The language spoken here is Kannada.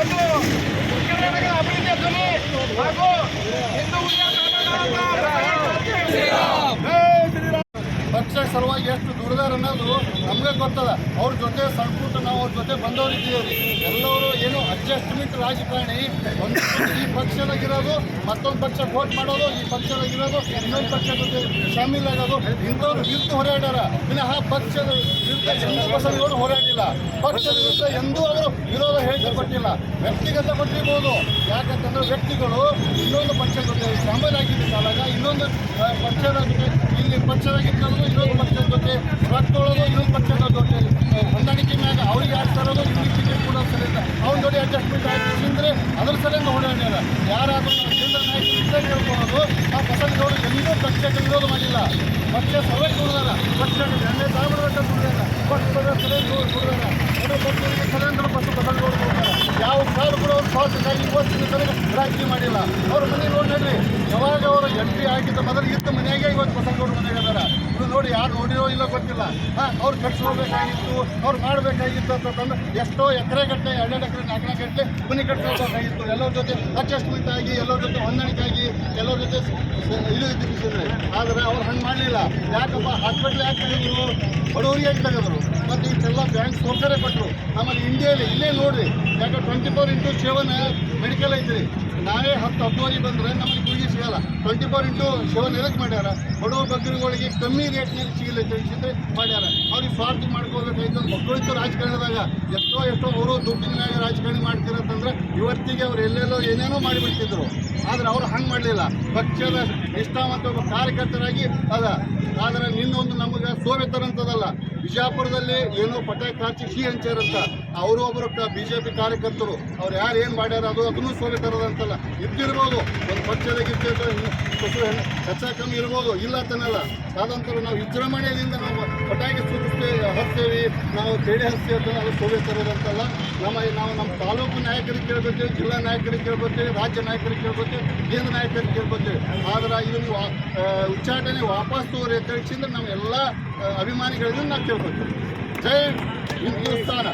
ಒಂದು ಉಗ್ರರ ಅಭಿವೃದ್ಧಿಯ ಧ್ವನಿ ಹಾಗೂ ಹಿಂದೂ ಪಕ್ಷ ಸಲುವಾಗಿ ಎಷ್ಟು ದುಡಿದಾರ ಅನ್ನೋದು ನಮಗೆ ಗೊತ್ತದ. ಅವ್ರ ಜೊತೆ ಸಣ್ಣ ನಾವು ಅವ್ರ ಜೊತೆ ಬಂದವರಿದ್ದೀವಿ. ಎಲ್ಲರೂ ಏನು ಅಡ್ಜಸ್ಟ್ಮೆಂಟ್ ರಾಜಕಾರಣಿ, ಒಂದು ಈ ಪಕ್ಷದಾಗಿರೋದು ಮತ್ತೊಂದು ಪಕ್ಷ ವೋಟ್ ಮಾಡೋದು, ಈ ಪಕ್ಷದಾಗಿರೋದು ಇನ್ನೊಂದು ಪಕ್ಷ ಜೊತೆ ಶಾಮೀಲ್ ಆಗೋದು, ಇಂಥವ್ರು ವಿರುದ್ಧ ಹೋರಾಡ್ಯಾರ. ವಿನಃ ಪಕ್ಷದ ವಿರುದ್ಧ ಬಸವನಗೌಡರು ಹೋರಾಡಿಲ್ಲ. ಪಕ್ಷದ ವಿರುದ್ಧ ಎಂದೂ ಅವರು ವಿರೋಧ ಹೇಳಿಕೊಟ್ಟಿಲ್ಲ. ವ್ಯಕ್ತಿಗತ ಕೊಟ್ಟಿರ್ಬೋದು, ಯಾಕಂತಂದ್ರೆ ವ್ಯಕ್ತಿಗಳು ಇನ್ನೊಂದು ಪಕ್ಷ ಜೊತೆ ಶಾಮೀಲ್ ಆಗಿದ್ದ ಕಾಲಾಗ ಇನ್ನೊಂದು ಪಕ್ಷದ ಜೊತೆ ಇಲ್ಲಿ ಪಕ್ಷದಾಗಿದ್ದವರು ಇನ್ನೊಂದು ಪಕ್ಷದ ಜೊತೆ ರೊಕ್ಕೊಳ್ಳೋದು, ಇನ್ನೊಂದು ಪಕ್ಷದ ಜೊತೆ ಹೊಂದಾಣಿಕೆ ಮ್ಯಾಗ ಅವ್ರಿಗೆ ಯಾರು ತರೋದು, ಇವ್ರಿಗೆ ಟಿಕೆಟ್ ಕೊಡೋ ಸಲಿಂದ ಅವ್ನ ಜೊತೆ ಅಡ್ಜಸ್ಟ್ಮೆಂಟ್ ಆಗಿದ್ರೆ ಅದ್ರ ಸಲಿಂದ ಹೊಡೆಯಾರ. ಯಾರಾದರೂ ಕೇಂದ್ರ ನಾಯಕರು ಇಷ್ಟೇ ಕೇಳ್ಕೊಳ್ಳೋದು. ಆ ಬಸವನಗೌಡರು ಎಂದೂ ಪಕ್ಷಕ್ಕೆ ವಿರೋಧ ಮಾಡಿಲ್ಲ. ಪಕ್ಷ ಸಭೆ ಕೊಡ್ದಾರ, ಪಕ್ಷಕ್ಕೆ ಎಣ್ಣೆ ತಾಮ್ರಗಟ್ಟ ಕೊಡ್ದಾರ, ಪಕ್ಷದ ಸಲಹೆ ಕೊಡ್ದಾರ, ಪಕ್ಷಗಳಿಗೆ ಸಲಹೆಂದ್ರೆ ಬಸವನಗೌಡರು ಕೊಡ್ತಾರೆ. ಯಾವ ಕಾರು ಕೂಡ ಅವ್ರು ಸ್ವಾರ್ಥಕ್ಕಾಗಿ ಇವತ್ತಿನ ಸಲಹೆ ರಾಜಕೀಯ ಮಾಡಿಲ್ಲ. ಅವ್ರ ಮನೆ ನೋಡ್ರಿ, ಯಾವಾಗ ಅವರು ಎಂಟ್ರಿ ಆಗಿದ್ದ ಮೊದಲು ಇದ್ದ ಮನೆಯಾಗೆ ಇವತ್ತು ಬಸವನಗೌಡರು ಮನೆಗೆ ಅದಾರ. ಇದು ನೋಡಿ, ಯಾರು ನೋಡಿರೋ ಇಲ್ಲ ಗೊತ್ತಿಲ್ಲ. ಅವ್ರು ಕಟ್ಸ್ಕೋಬೇಕಾಗಿತ್ತು, ಅವ್ರು ಮಾಡಬೇಕಾಗಿತ್ತು ಅಂತಂದ್ರೆ ಎಷ್ಟೋ ಎಕರೆ ಗಟ್ಟಲೆ, 2 ಎಕರೆ 4 ಗಟ್ಟಲೆ ಮನೆ ಕಟ್ಸ್ಕೋಬೇಕಾಗಿತ್ತು. ಎಲ್ಲರ ಜೊತೆ ಅಡ್ಜಸ್ಟ್ಮೆಂಟ್ ಆಗಿ, ಎಲ್ಲರ ಜೊತೆ ಹೊಂದಾಣಿಕೆ ಆಗಿ, ಎಲ್ಲರ ಜೊತೆ ಇದು ಇದ್ದಿದ್ರೆ. ಆದರೆ ಅವ್ರು ಹಂಗೆ ಮಾಡಲಿಲ್ಲ. ಯಾಕಪ್ಪ ಹಾಸ್ಪಿಟ್ಲ್ ಯಾಕೆ ತೆಗೆದ್ರು, ಬಡವರಿಗೆ ಯಾಕೆ ತೆಗೆದ್ರು, ಮತ್ತು ಇಷ್ಟೆಲ್ಲ ಬ್ಯಾಂಕ್ ಸೌಕರ್ಯ ಕೊಟ್ಟರು. ನಮ್ಮಲ್ಲಿ ಇಂಡಿಯಲ್ಲಿ ಇಲ್ಲೇ ನೋಡಿರಿ, ಯಾಕೆ 24x7 ಮೆಡಿಕಲ್ ಐತ್ರಿ. ನಾವೇ 10 ಬಂದರೆ ನಮಗೆ ಗುಳಿಗೆ ಸಿಗಲ್ಲ. 24x7 ಎದಕ್ಕೆ ಮಾಡ್ಯಾರ? ಬಡವ ಬಗ್ಗರುಗಳಿಗೆ ಕಮ್ಮಿ ರೇಟ್ನಲ್ಲಿ ಸಿಗಲ್ಲ ತಿಳಿಸಿದ್ರೆ ಮಾಡ್ಯಾರ. ಅವ್ರಿಗೆ ಸ್ವಾರ್ಥ ಮಾಡ್ಕೋಬೇಕಾಯ್ತು. ಮಕ್ಕಳಿತ್ತು ರಾಜಕಾರಣದಾಗ ಎಷ್ಟೋ ಅವರು ದುಡ್ಡಿನ ಮ್ಯಾಗ ರಾಜಕಾರಣ ಮಾಡ್ತಿರತ್ತಂದ್ರೆ ಇವತ್ತಿಗೆ ಅವ್ರು ಎಲ್ಲೆಲ್ಲೋ ಏನೇನೋ ಮಾಡಿಬಿಡ್ತಿದ್ರು. ಆದರೆ ಅವ್ರು ಹಂಗೆ ಮಾಡಲಿಲ್ಲ. ಪಕ್ಷದ ನಿಷ್ಠಾವಂತ ಒಬ್ಬ ಕಾರ್ಯಕರ್ತರಾಗಿ ಅದ. ಆದರೆ ನಿನ್ನೊಂದು ನಮಗೆ ಸೋವೆತರಂತದಲ್ಲ. ಬಿಜಾಪುರದಲ್ಲಿ ಏನೋ ಪಟಾಕಿ ಹಚ್ಚಿ ಸಿಹಿ ಹಂಚಾರಂತ. ಅವರು ಒಬ್ಬರು BJP ಕಾರ್ಯಕರ್ತರು. ಅವ್ರು ಯಾರು ಏನು ಮಾಡ್ಯಾರ ಅದನ್ನು ಸೋವೆತರದಂತಲ್ಲ. ಇದ್ದಿರ್ಬೋದು, ಒಂದು ಪಕ್ಷದಾಗ ಹೆಚ್ಚ ಕಮ್ಮಿ ಇರ್ಬೋದು, ಇಲ್ಲ ಅಂತನಲ್ಲ. ಸಾದಂತರ ನಾವು ವಿಜೃಂಭಣೆಯಿಂದ ನಾವು ಪಟಾಕಿ ಹಚ್ತೇವೆ, ನಾವು ಬೇಳೆ ಹಚ್ತೇವೆ ಅಂತ ಅದು ಸೋವೆತರದಂತಲ್ಲ. ನಮ್ಮ ತಾಲೂಕು ನಾಯಕರಿಗೆ ಕೇಳ್ಕೊತೀವಿ, ಜಿಲ್ಲಾ ನಾಯಕರಿಗೆ ಕೇಳ್ಕೊತೀವಿ, ರಾಜ್ಯ ನಾಯಕರಿಗೆ ಕೇಳ್ಕೊತೀವಿ, ಕೇಂದ್ರ ನಾಯಕರಿಗೆ ಕೇಳ್ಕೊತೀವಿ. ಆದ್ರೆ ಇದನ್ನು ಉಚ್ಚಾಟನೆ ವಾಪಸ್ ತೋರಿ ಅಂತ ಹೇಳಿಸಿದ್ರೆ ನಾವು ಎಲ್ಲ ಅಭಿಮಾನಿಗಳಿಂದ ನಾವು ಕೇಳ್ಕೊತೀವಿ. ಜೈ ಹಿಂದೂಸ್ತಾನ.